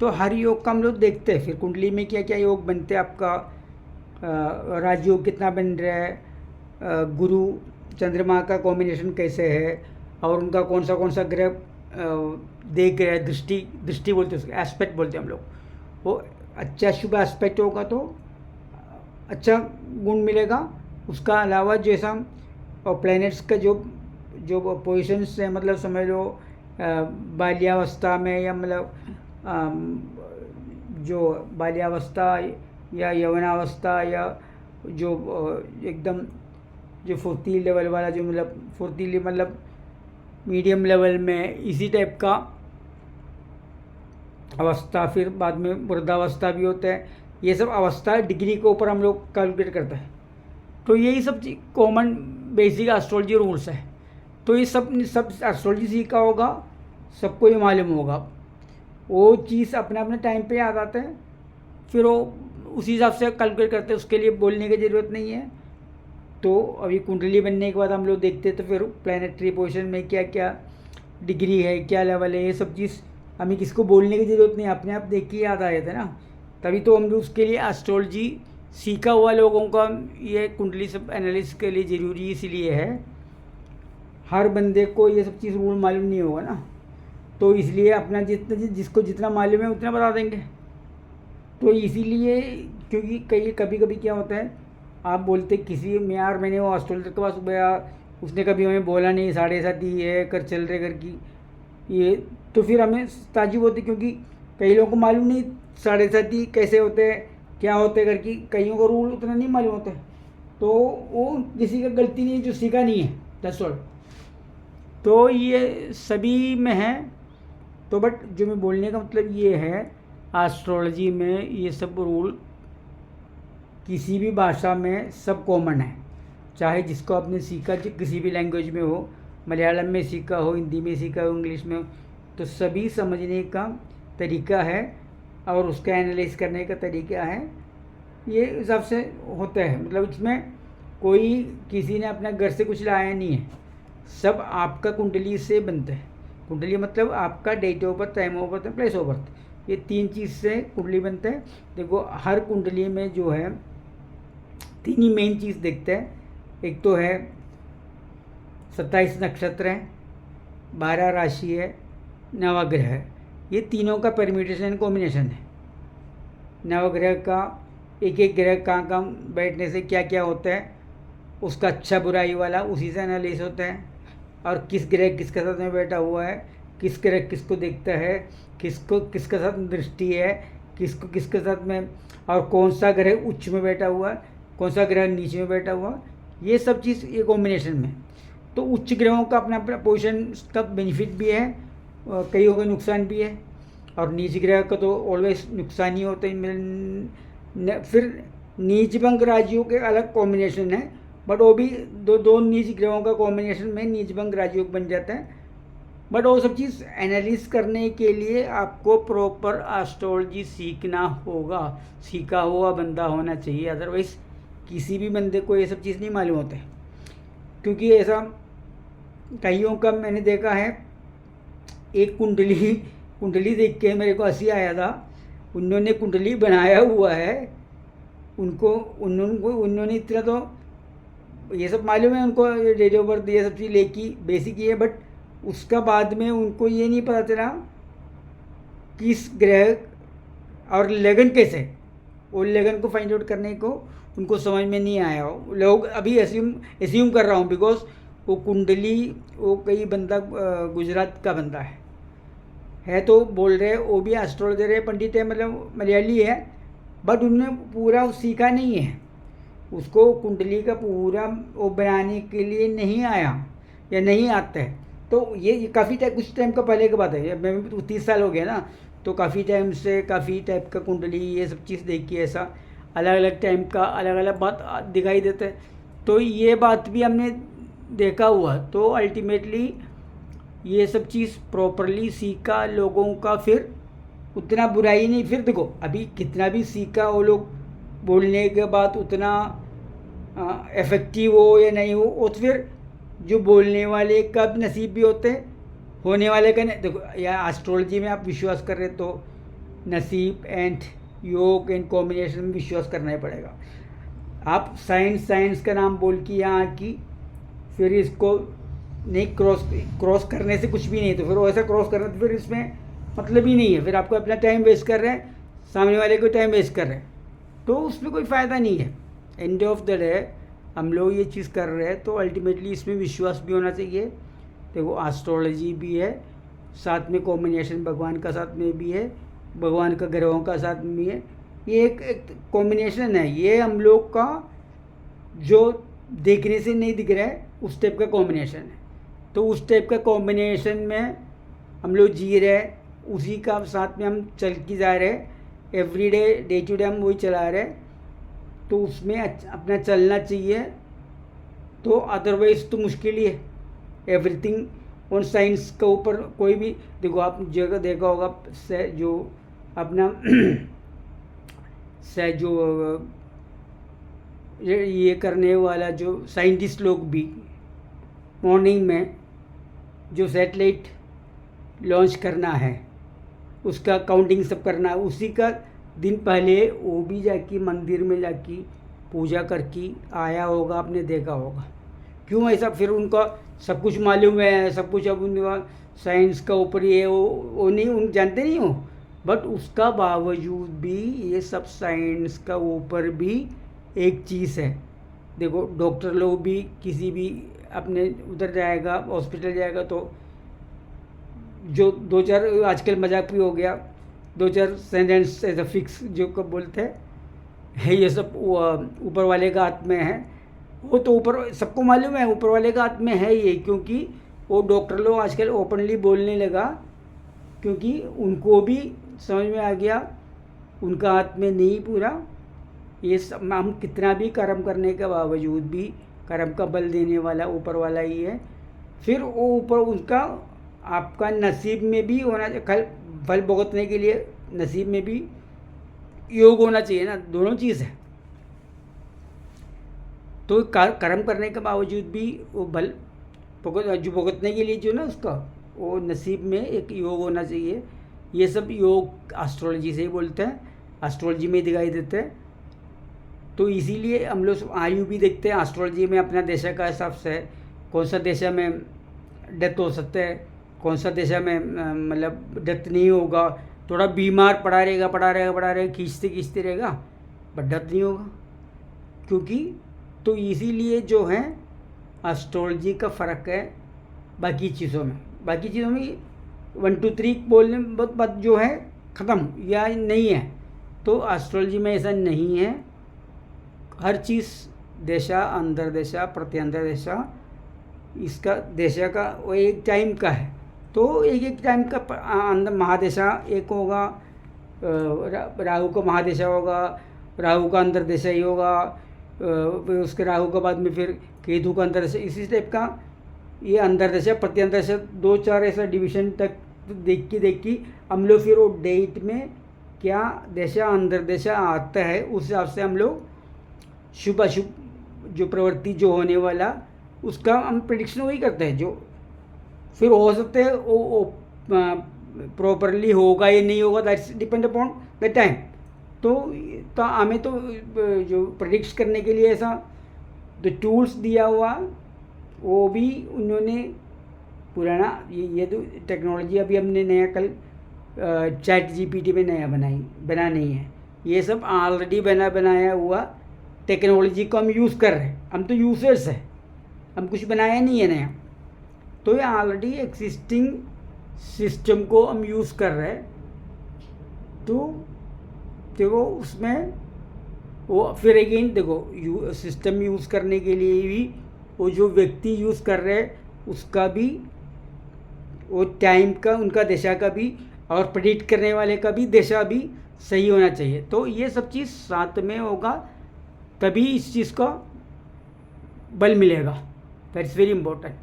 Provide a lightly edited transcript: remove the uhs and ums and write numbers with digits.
तो हर योग का हम लोग देखते हैं फिर कुंडली में क्या क्या योग बनते हैं आपका, राजयोग कितना बन रहा है, गुरु चंद्रमा का कॉम्बिनेशन कैसे है, और उनका कौन सा ग्रह देख रहा है, दृष्टि दृष्टि बोलते हैं उसको, एस्पेक्ट बोलते हैं हम लोग। वो अच्छा शुभ एस्पेक्ट होगा तो अच्छा गुण मिलेगा। उसका अलावा जैसा और प्लैनेट्स का जो जो पोजिशंस है, मतलब समझ लो बाल्यावस्था में, या मतलब जो बाल्यावस्था या यौवनावस्था, या जो एकदम जो फुर्तीली लेवल वाला, जो मतलब फुर्तीली मतलब मीडियम लेवल में, इसी टाइप का अवस्था। फिर बाद में वृद्धावस्था भी होता है। ये सब अवस्था डिग्री के ऊपर हम लोग कैलकुलेट करते हैं। तो यही सब कॉमन बेसिक एस्ट्रोलॉजी रूल्स है। तो ये सब एस्ट्रोलॉजी सीखा होगा, सबको ये मालूम होगा। वो चीज़ अपने अपने टाइम पे याद आते हैं, फिर वो उसी हिसाब से कैलकुलेट करते हैं, उसके लिए बोलने की ज़रूरत नहीं है। तो अभी कुंडली बनने के बाद हम लोग देखते हैं तो फिर प्लानिटरी पोजीशन में क्या क्या डिग्री है, क्या लेवल है, ये सब चीज़ हमें किसको बोलने की ज़रूरत नहीं, अपने आप देख के याद आ जाते हैं ना। तभी तो हम लोग उसके लिए एस्ट्रोलॉजी सीखा हुआ लोगों का ये कुंडली सब एनालिसिस के लिए ज़रूरी इसलिए है। हर बंदे को ये सब चीज़ रूल मालूम नहीं होगा ना, तो इसलिए अपना जिसको जितना मालूम है उतना बता देंगे। तो इसीलिए, क्योंकि कभी कभी क्या होता है, आप बोलते किसी में, यार मैंने वो एस्ट्रोलॉजर के पास गया, उसने कभी हमें बोला नहीं 7.5 ये कर चल रहे कर की ये, तो फिर हमें ताजुब होती, क्योंकि कई लोगों को मालूम नहीं 7.5 कैसे होते हैं, क्या होते हैं करके, कईयों को रूल उतना नहीं मालूम होता है। तो वो किसी का गलती नहीं जो सीखा नहीं है, दैट्स ऑल। तो ये सभी में है। तो बट जो मैं बोलने का मतलब ये है, एस्ट्रोलॉजी में ये सब रूल किसी भी भाषा में सब कॉमन है, चाहे जिसको आपने सीखा किसी भी लैंग्वेज में हो, मलयालम में सीखा हो, हिंदी में सीखा हो, इंग्लिश में हो, तो सभी समझने का तरीका है और उसका एनालाइज करने का तरीका है। ये हिसाब से होता है, मतलब इसमें कोई किसी ने अपना घर से कुछ लाया नहीं है, सब आपका कुंडली से बनता है। कुंडली मतलब आपका date of birth, time of birth, place of birth, ये 3 चीज़ से कुंडली बनता है। देखो हर कुंडली में जो है 3 ही मेन चीज़ देखते हैं। एक तो है 27 नक्षत्र हैं, 12 राशि है, नवग्रह है, ये तीनों का परम्यूटेशन कॉम्बिनेशन है। नवग्रह का एक एक ग्रह कहाँ बैठने से क्या क्या होता है, उसका अच्छा बुराई वाला उसी से एनालिसिस होता है। और किस ग्रह किसके साथ में बैठा हुआ है, किस ग्रह किसको देखता है, किसको किसके साथ दृष्टि है, किसको किसके साथ में, और कौन सा ग्रह उच्च में बैठा हुआ है, कौन सा ग्रह नीचे में बैठा हुआ, ये सब चीज़ ये कॉम्बिनेशन में। तो उच्च ग्रहों का अपना अपना पोजीशन का बेनिफिट भी है, कईयों का नुकसान भी है, और नीच ग्रह का तो ऑलवेज नुकसान ही होता है। फिर नीच भंग राजयोग के अलग कॉम्बिनेशन है, बट वो भी दो नीच ग्रहों का कॉम्बिनेशन में नीच भंग राजयोग बन जाता है। बट वो सब चीज़ एनालिसिस करने के लिए आपको प्रॉपर एस्ट्रोलॉजी सीखना होगा, सीखा हुआ बंदा होना चाहिए, अदरवाइज़ किसी भी बंदे को ये सब चीज़ नहीं मालूम होता है। क्योंकि ऐसा कईयों का मैंने देखा है, एक कुंडली देख के मेरे को हंसी आया था। उन्होंने कुंडली बनाया हुआ है, उन्होंने इतना तो ये सब मालूम है उनको, डेट ऑफ बर्थ ये सब चीज़ लेकी बेसिक ही है, बट उसका बाद में उनको ये नहीं पता चला किस ग्रह और लगन कैसे, वो लगन को फाइंड आउट करने को उनको समझ में नहीं आया। लोग अभी एज्यूम कर रहा हूँ, बिकॉज वो कुंडली वो कई बंदा गुजरात का बंदा है तो बोल रहे वो भी एस्ट्रोलॉजर है, पंडित है, मतलब मलयाली है, बट उन्होंने पूरा सीखा नहीं है, उसको कुंडली का पूरा वो बनाने के लिए नहीं आया या नहीं आता है। तो ये काफ़ी कुछ टाइम का पहले की बात है, मैं 30 साल हो गया ना, तो काफ़ी टाइम से काफ़ी टाइप का कुंडली ये सब चीज़ देखी है, ऐसा अलग अलग टाइम का अलग अलग बात दिखाई देता है। तो ये बात भी हमने देखा हुआ, तो अल्टीमेटली ये सब चीज़ प्रॉपरली सीखा लोगों का, फिर उतना बुराई नहीं। फिर देखो अभी कितना भी सीखा वो लोग बोलने के बाद उतना इफेक्टिव हो या नहीं हो, और फिर जो बोलने वाले का नसीब भी होते हैं, होने वाले का नहीं। देखो या एस्ट्रोलॉजी में आप विश्वास कर रहे तो नसीब एंड योग एंड कॉम्बिनेशन में विश्वास करना ही पड़ेगा। आप साइंस का नाम बोल के यहाँ की फिर इसको नहीं क्रॉस करने से कुछ भी नहीं, तो फिर वैसा क्रॉस करना तो फिर इसमें मतलब ही नहीं है, फिर आपको अपना टाइम वेस्ट कर रहे हैं, सामने वाले को टाइम वेस्ट कर रहे हैं, तो उसमें कोई फ़ायदा नहीं है। एंड ऑफ द डे हम लोग ये चीज़ कर रहे हैं तो अल्टीमेटली इसमें विश्वास भी होना चाहिए। देखो एस्ट्रोलॉजी भी है, साथ में कॉम्बिनेशन भगवान का साथ में भी है, भगवान का ग्रहों का साथ में भी है, ये एक कॉम्बिनेशन है। ये हम लोग का जो देखने से नहीं दिख रहा है उस टाइप का कॉम्बिनेशन है, तो उस टाइप का कॉम्बिनेशन में हम लोग जी रहे हैं, उसी का साथ में हम चल के जा रहे हैं, एवरी डे टू डे हम वही चला रहे हैं, तो उसमें अपना चलना चाहिए। तो अदरवाइज़ तो मुश्किल ही है। एवरीथिंग ऑन साइंस के ऊपर कोई भी देखो, आप जगह देखा होगा से जो अपना से जो ये करने वाला जो साइंटिस्ट लोग भी मॉर्निंग में जो सैटेलाइट लॉन्च करना है उसका काउंटिंग सब करना है, उसी का दिन पहले वो भी जाके मंदिर में जाके पूजा करके आया होगा, आपने देखा होगा। क्यों ऐसा? फिर उनका सब कुछ मालूम है, सब कुछ अब उनका साइंस का ऊपर ये वो नहीं, उन जानते नहीं हो, बट उसका बावजूद भी ये सब साइंस का ऊपर भी एक चीज़ है। देखो डॉक्टर लोग भी किसी भी अपने उधर जाएगा, हॉस्पिटल जाएगा, तो जो दो चार आजकल मजाक भी हो गया, दो चार सेंटेंस ऐसा फिक्स जो कब बोलते हैं ये सब ऊपर वाले का हाथ में है, वो तो ऊपर सबको मालूम है ऊपर वाले का हाथ में है ये, क्योंकि वो डॉक्टर लोग आजकल ओपनली बोलने लगा, क्योंकि उनको भी समझ में आ गया उनका हाथ में नहीं पूरा ये सब। हम कितना भी कर्म करने के बावजूद भी कर्म का बल देने वाला ऊपर वाला ही है। फिर वो ऊपर उनका आपका नसीब में भी होना, फल भुगतने के लिए नसीब में भी योग होना चाहिए ना, दोनों चीज़ है। तो कर्म करने के बावजूद भी वो बल जो भुगतने के लिए जो ना उसका वो नसीब में एक योग होना चाहिए। ये सब योग एस्ट्रोलॉजी से ही बोलते हैं, एस्ट्रोलॉजी में दिखाई देते हैं। तो इसीलिए हम लोग आयु भी देखते हैं एस्ट्रोलॉजी में, अपना देशा का हिसाब से कौन सा देशा में डेथ हो सकता है, कौन सा देशा में मतलब डेथ नहीं होगा, थोड़ा बीमार पड़ा रहेगा खींचते रहेगा, बट डेथ नहीं होगा। क्योंकि तो इसीलिए जो है एस्ट्रोलॉजी का फ़र्क है बाकी चीज़ों में। 1 2 3 बोलने बहुत बात जो है ख़त्म या नहीं है, तो एस्ट्रोलॉजी में ऐसा नहीं है। हर चीज़ देशा अंदर देशा प्रत्यंतर देशा, इसका देशा का वो एक टाइम का है, तो एक टाइम का अंदर महादेशा एक होगा, राहु का महादेशा होगा, राहु का अंतर देशा ही होगा, फिर उसके राहु के बाद में फिर केतु का अंतर देशा, इसी टाइप का ये अंतर देशा प्रत्यंतर देशा 2-4 ऐसा डिवीज़न तक देख के हम लोग फिर वो डेट में क्या देशा अंतर देशा आता है उस हिसाब से हम लोग शुभ अशुभ जो प्रवृत्ति जो होने वाला उसका हम प्रेडिक्शन वही करते हैं। जो फिर हो सकते हैं वो प्रॉपरली होगा या नहीं होगा, that's depend upon the time. तो हमें तो जो प्रेडिक्ट करने के लिए ऐसा जो टूल्स दिया हुआ वो भी उन्होंने पुराना ये तो टेक्नोलॉजी अभी हमने नया कल चैट जीपीटी में नया बना नहीं है, ये सब ऑलरेडी बनाया हुआ टेक्नोलॉजी को हम यूज़ कर रहे हैं। हम तो यूजर्स हैं, हम कुछ बनाया नहीं है नया, तो ये ऑलरेडी एग्जिस्टिंग सिस्टम को हम यूज़ कर रहे हैं। तो देखो उसमें वो फिर अगेन देखो सिस्टम यूज़ करने के लिए भी वो जो व्यक्ति यूज़ कर रहे हैं उसका भी वो टाइम का उनका दिशा का भी और प्रेडिक्ट करने वाले का भी दिशा भी सही होना चाहिए। तो ये सब चीज़ साथ में होगा तभी इस चीज़ का बल मिलेगा। That's very important.